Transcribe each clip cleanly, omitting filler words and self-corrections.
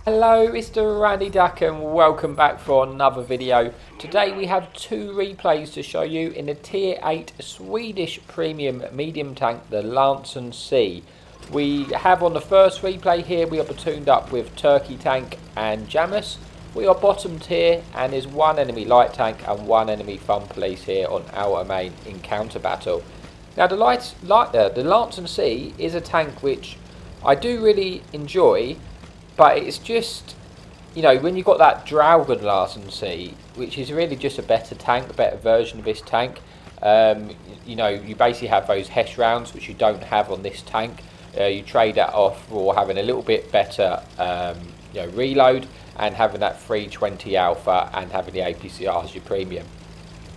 Hello, Mr. Randy Duck, and welcome back for another video. Today we have two replays to show you in the Tier 8 Swedish Premium Medium Tank, the Lansen C. We have on the first replay here, we are platooned up with Turkey Tank and Jamus. We are bottom tier and there's one enemy light tank and one enemy fun police here on our main encounter battle. Now the Lansen C is a tank which I do really enjoy. But it's just, you know, when you've got that Draugen Lansen C, which is really just a better tank, a better version of this tank. You know, you basically have those Hesh rounds, which you don't have on this tank. You trade that off for having a little bit better, reload, and having that 320 alpha and having the APCR as your premium.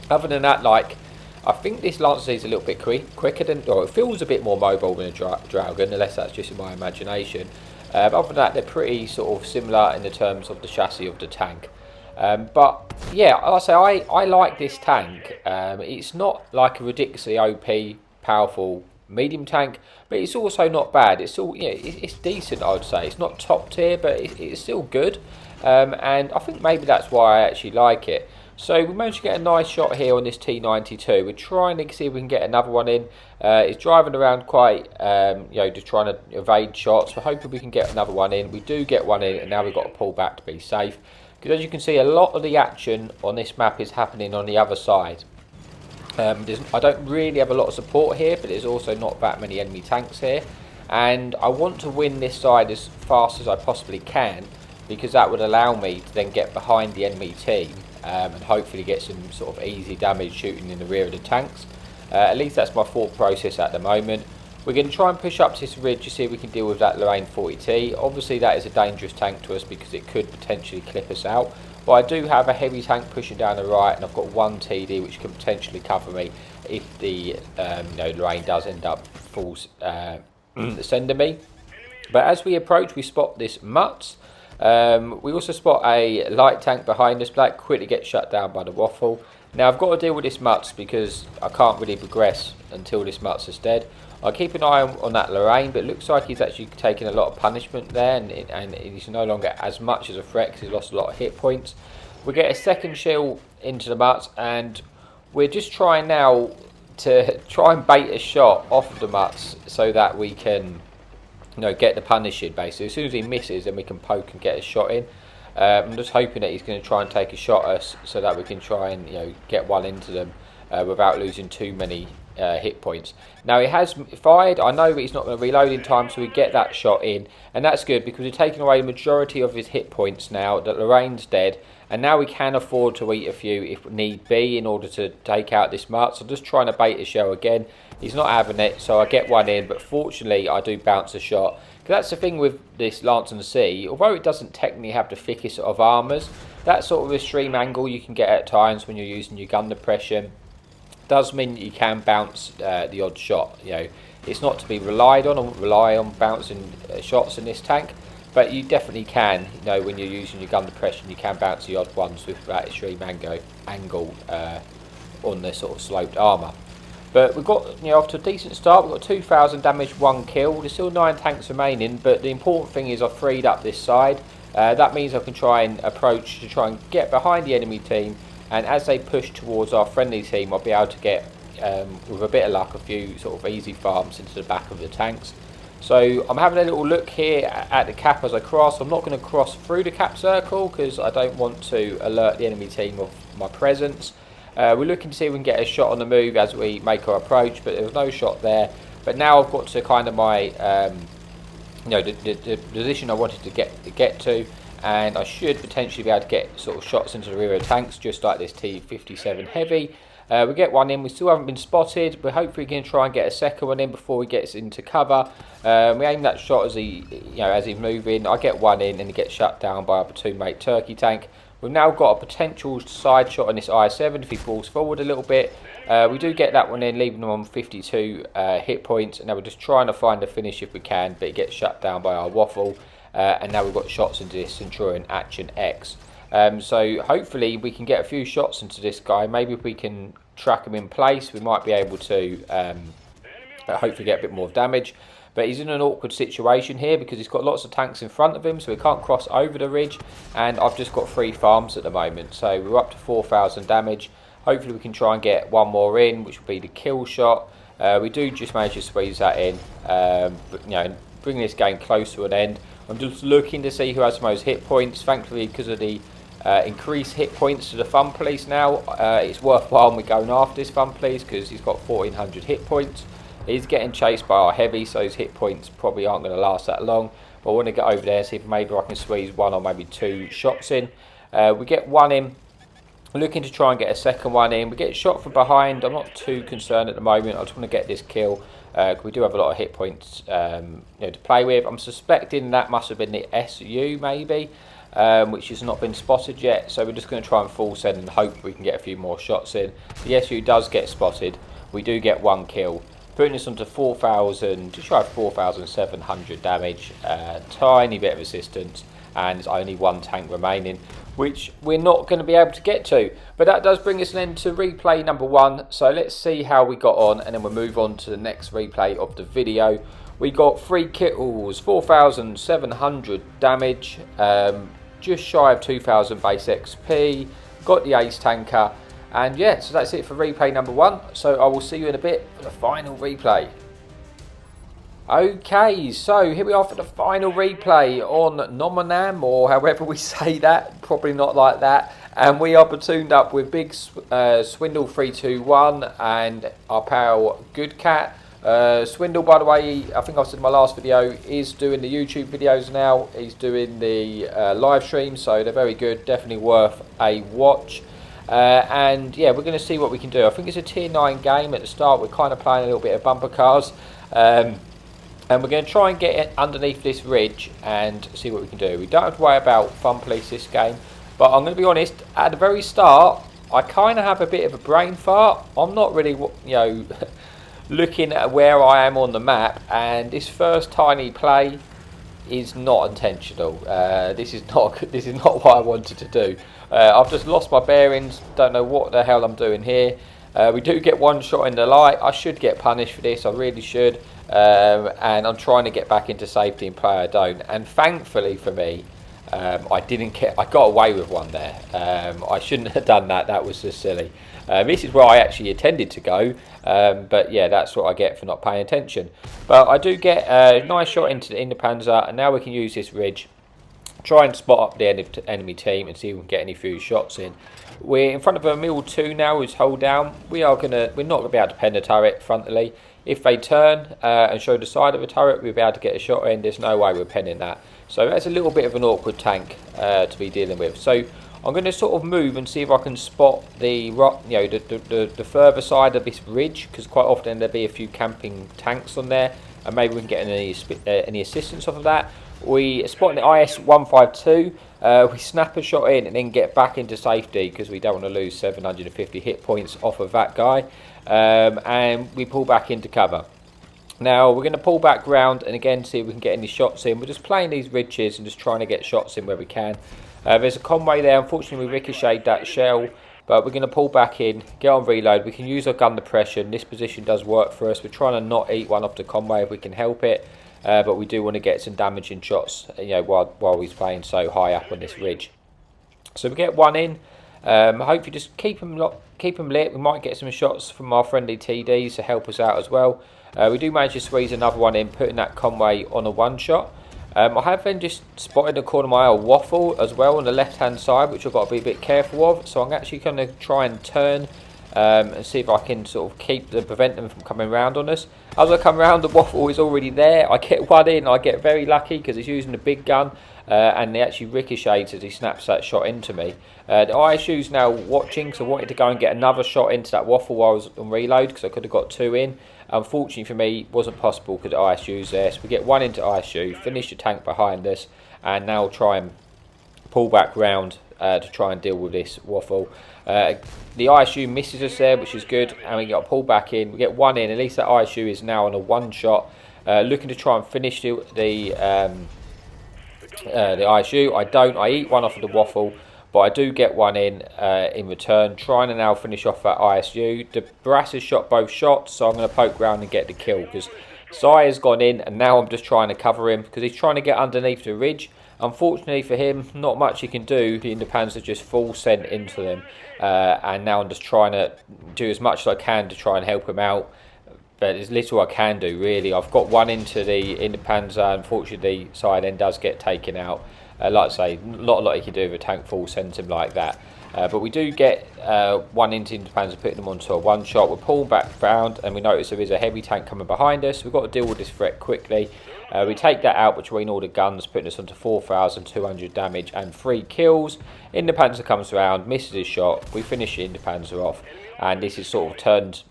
Other than that, I think this Lansen C is a little bit quicker than, or it feels a bit more mobile than a Draugen, unless that's just in my imagination. Other than that, they're pretty sort of similar in the terms of the chassis of the tank. But yeah, I like this tank. It's not like a ridiculously OP, powerful medium tank, but it's also not bad. It's all, it's decent, I would say. It's not top tier, but it's still good. And I think maybe that's why I actually like it. So we managed to get a nice shot here on this T92. We're trying to see if we can get another one in. It's driving around quite, just trying to evade shots. We're hoping we can get another one in. We do get one in, and now we've got to pull back to be safe. Because as you can see, a lot of the action on this map is happening on the other side. I don't really have a lot of support here, but there's also not that many enemy tanks here. And I want to win this side as fast as I possibly can, because that would allow me to then get behind the enemy team. And hopefully get some sort of easy damage shooting in the rear of the tanks. At least that's my thought process at the moment. We're going to try and push up to this ridge to see if we can deal with that Lorraine 40T. Obviously that is a dangerous tank to us because it could potentially clip us out. But I do have a heavy tank pushing down the right, and I've got one TD which can potentially cover me if the Lorraine does end up sending me. But as we approach, we spot this Mutz. We also spot a light tank behind us, but that quickly gets shut down by the waffle. Now I've got to deal with this Mutz because I can't really progress until this Mutz is dead. I'll keep an eye on that Lorraine, but it looks like he's actually taking a lot of punishment there, and he's no longer as much as a threat because he's lost a lot of hit points. We get a second shield into the Mutz, and we're just trying now to try and bait a shot off of the Mutz so that we can get the punishing basically. As soon as he misses, then we can poke and get a shot in. I'm just hoping that he's going to try and take a shot at us so that we can try and get one into them without losing too many hit points. Now he has fired. I know that he's not going to reload in time, so we get that shot in, and that's good because we're taking away the majority of his hit points now that Lorraine's dead, and now we can afford to eat a few if need be in order to take out this Mutz. So I'm just trying to bait his shell again. He's not having it, so I get one in, but fortunately I do bounce a shot. Because that's the thing with this Lansen C, although it doesn't technically have the thickest of armours, that sort of extreme angle you can get at times when you're using your gun depression does mean that you can bounce the odd shot. It's not to be relied on. I won't rely on bouncing shots in this tank, but you definitely can. When you're using your gun depression, you can bounce the odd ones with that extreme angle on the sort of sloped armour. But we've got off to a decent start. We've got 2,000 damage, 1 kill. There's still 9 tanks remaining, but the important thing is I've freed up this side. That means I can try and approach to try and get behind the enemy team, and as they push towards our friendly team, I'll be able to get, with a bit of luck, a few sort of easy farms into the back of the tanks. So I'm having a little look here at the cap as I cross. I'm not going to cross through the cap circle because I don't want to alert the enemy team of my presence. We're looking to see if we can get a shot on the move as we make our approach, but there was no shot there. But now I've got to kind of my, the position I wanted to get to, and I should potentially be able to get sort of shots into the rear of tanks, just like this T57 Heavy. We get one in. We still haven't been spotted. We're hopefully going to try and get a second one in before he gets into cover. We aim that shot as he's moving. I get one in, and he gets shut down by our platoon mate Turkey Tank. We've now got a potential side shot on this I7 if he falls forward a little bit. We do get that one in, leaving him on 52 hit points. And now we're just trying to find a finish if we can, but it gets shut down by our waffle. And now we've got shots into this Centurion Action X. So hopefully we can get a few shots into this guy. Maybe if we can track him in place, we might be able to hopefully get a bit more damage. But he's in an awkward situation here because he's got lots of tanks in front of him, so he can't cross over the ridge. And I've just got 3 farms at the moment, so we're up to 4,000 damage. Hopefully we can try and get one more in, which will be the kill shot. We do just manage to squeeze that in, but, bring this game close to an end. I'm just looking to see who has the most hit points. Thankfully, because of the increased hit points to the fun police now, it's worthwhile me going after this fun police because he's got 1,400 hit points. He's getting chased by our heavy, so his hit points probably aren't going to last that long. But I want to get over there, see if maybe I can squeeze 1 or maybe 2 shots in. We get 1 in. Looking to try and get a second one in. We get shot from behind. I'm not too concerned at the moment. I just want to get this kill. We do have a lot of hit points to play with. I'm suspecting that must have been the SU maybe, which has not been spotted yet. So we're just going to try and full send and hope we can get a few more shots in. The SU does get spotted. We do get 1 kill. Putting this onto 4,000, just try 4,700 damage. Tiny bit of assistance, and there's only 1 tank remaining, which we're not going to be able to get to. But that does bring us an end to replay number 1. So let's see how we got on, and then we'll move on to the next replay of the video. We got 3 kills, 4,700 damage, just shy of 2,000 base XP, got the ace tanker, and yeah, so that's it for replay number 1. So I will see you in a bit for the final replay. Okay, so here we are for the final replay on Nominam, or however we say that, probably not like that. And we are platooned up with Big Swindle 321 and our pal Good Cat. Swindle, by the way, I think I said in my last video, is doing the YouTube videos now. He's doing the live stream, so they're very good, definitely worth a watch. And yeah, we're going to see what we can do. I think it's a tier 9 game at the start. We're kind of playing a little bit of bumper cars. And we're going to try and get it underneath this ridge and see what we can do. We don't have to worry about fun police this game. But I'm going to be honest, at the very start, I kind of have a bit of a brain fart. I'm not really, looking at where I am on the map. And this first tiny play is not intentional. This is not what I wanted to do. I've just lost my bearings. Don't know what the hell I'm doing here. We do get 1 shot in the light. I should get punished for this. I really should. And I'm trying to get back into safety and play I don't. And thankfully for me, I got away with 1 there. I shouldn't have done that. That was just silly. This is where I actually intended to go. But yeah, that's what I get for not paying attention. But I do get a nice shot into the Panzer, and now we can use this ridge. Try and spot up the enemy team and see if we can get any few shots in. We're in front of a Mill 2 now, who's hold down. We're not going to be able to pen the turret frontally. If they turn and show the side of the turret, we'll be able to get a shot in. There's no way we're penning that. So that's a little bit of an awkward tank to be dealing with. So I'm going to sort of move and see if I can spot the further side of this ridge, because quite often there'll be a few camping tanks on there, and maybe we can get any assistance off of that. We spot the IS-152, we snap a shot in and then get back into safety because we don't want to lose 750 hit points off of that guy, and we pull back into cover. Now we're going to pull back round and again see if we can get any shots in. We're just playing these ridges and just trying to get shots in where we can. There's a convoy there. Unfortunately we ricocheted that shell, but we're going to pull back in, get on reload. We can use our gun depression. This position does work for us. We're trying to not eat one off the convoy if we can help it. But we do want to get some damaging shots, while he's playing so high up on this ridge. So we get 1 in. Hopefully just keep him lit. We might get some shots from our friendly TDs to help us out as well. We do manage to squeeze another 1 in, putting that convoy on a 1-shot. I have then just spotted the corner of my eye a waffle as well on the left-hand side, which I've got to be a bit careful of. So I'm actually going to try and turn and see if I can sort of prevent them from coming round on us. As I come round, the waffle is already there. I get 1 in. I get very lucky because he's using the big gun, and he actually ricochets as he snaps that shot into me. The ISU's now watching, so I wanted to go and get another shot into that waffle while I was on reload because I could have got 2 in. Unfortunately for me, it wasn't possible because the ISU's there. So we get 1 into ISU, finish the tank behind us, and now try and pull back round to try and deal with this waffle. The ISU misses us there, which is good, and we got to pull back in. We get 1 in. At least that ISU is now on a 1-shot, looking to try and finish the ISU. I don't. I eat 1 off of the waffle, but I do get 1 in return, trying to now finish off that ISU. The Brass has shot both shots, so I'm going to poke round and get the kill because Sire's gone in, and now I'm just trying to cover him because he's trying to get underneath the ridge. Unfortunately for him, not much he can do. The Independents are just full sent into them, and now I'm just trying to do as much as I can to try and help him out. But there's little I can do, really. I've got one into the Independents. Unfortunately, Sire then does get taken out. Like I say, not a lot he can do with a tank full sends him like that. But we do get one into Independents, putting them onto a one shot. We're pulling back round, and we notice there is a heavy tank coming behind us. We've got to deal with this threat quickly. We take that out between all the guns, putting us onto 4,200 damage and 3 kills. Independents comes around, misses his shot. We finish the Independents off, and this is sort of turned.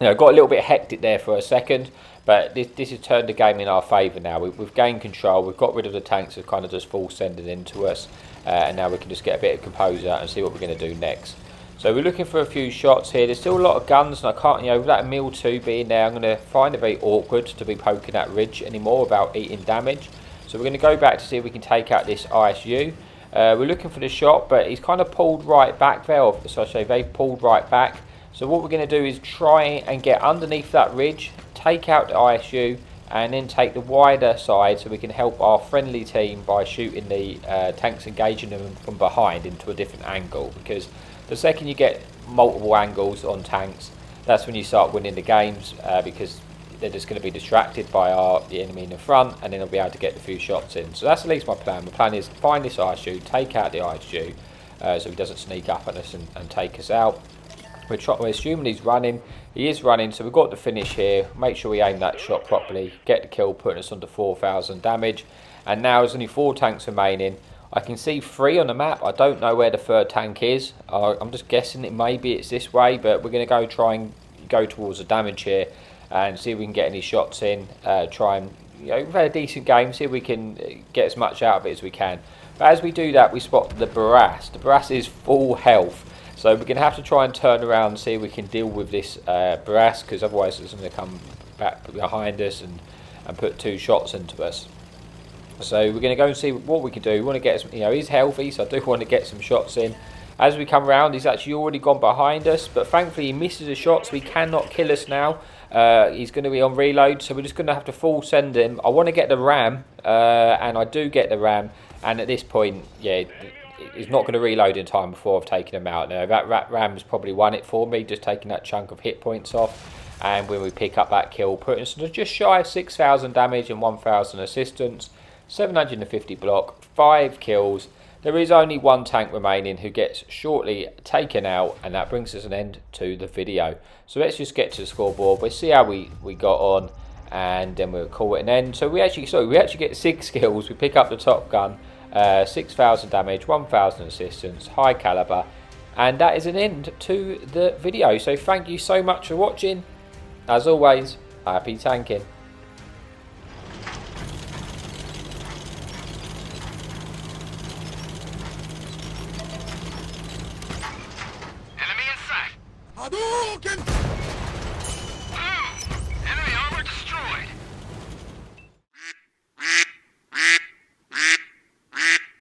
Got a little bit hectic there for a second, but this has turned the game in our favour now. We've gained control. We've got rid of the tanks that kind of just full sending into us, and now we can just get a bit of composure and see what we're going to do next. So we're looking for a few shots here. There's still a lot of guns, and I can't, with that Mil 2 being there, I'm going to find it very awkward to be poking that ridge anymore without eating damage. So we're going to go back to see if we can take out this ISU. We're looking for the shot, but he's kind of pulled right back there, so I say they've pulled right back. So what we're going to do is try and get underneath that ridge, take out the ISU, and then take the wider side so we can help our friendly team by shooting the tanks, engaging them from behind into a different angle. Because the second you get multiple angles on tanks, that's when you start winning the games, because they're just going to be distracted by the enemy in the front, and then they'll be able to get the few shots in. So that's at least my plan. My plan is to find this ISU, take out the ISU, so he doesn't sneak up on us and take us out. We're assuming he's running. He is running, so we've got the finish here. Make sure we aim that shot properly, get the kill, putting us under 4,000 damage. And now there's only 4 tanks remaining. I can see 3 on the map. I don't know where the 3rd tank is. I'm just guessing it's this way, but we're going to try and go towards the damage here and see if we can get any shots in. Try and, we've had a decent game, see if we can get as much out of it as we can. But as we do that, we spot the Barras. The Barras is full health. So we're going to have to try and turn around and see if we can deal with this Barras, because otherwise it's going to come back behind us and put 2 shots into us. So we're going to go and see what we can do. We want to get some, he's healthy, so I do want to get some shots in. As we come around, he's actually already gone behind us, but thankfully he misses a shot, so he cannot kill us now. He's going to be on reload, so we're just going to have to full send him. I want to get the ram, and I do get the ram, and at this point, he's not going to reload in time before I've taken him out. Now that ram's probably won it for me, just taking that chunk of hit points off. And when we pick up that kill, putting us just shy of 6,000 damage and 1,000 assistance, 750 block, 5 kills. There is only 1 tank remaining who gets shortly taken out, and that brings us an end to the video. So let's just get to the scoreboard. We'll see how we got on, and then we'll call it an end. So we actually get 6 kills. We pick up the top gun. 6,000 damage, 1,000 assistance, high caliber, and that is an end to the video. So thank you so much for watching. As always, happy tanking. Enemy in sight. Hadouken!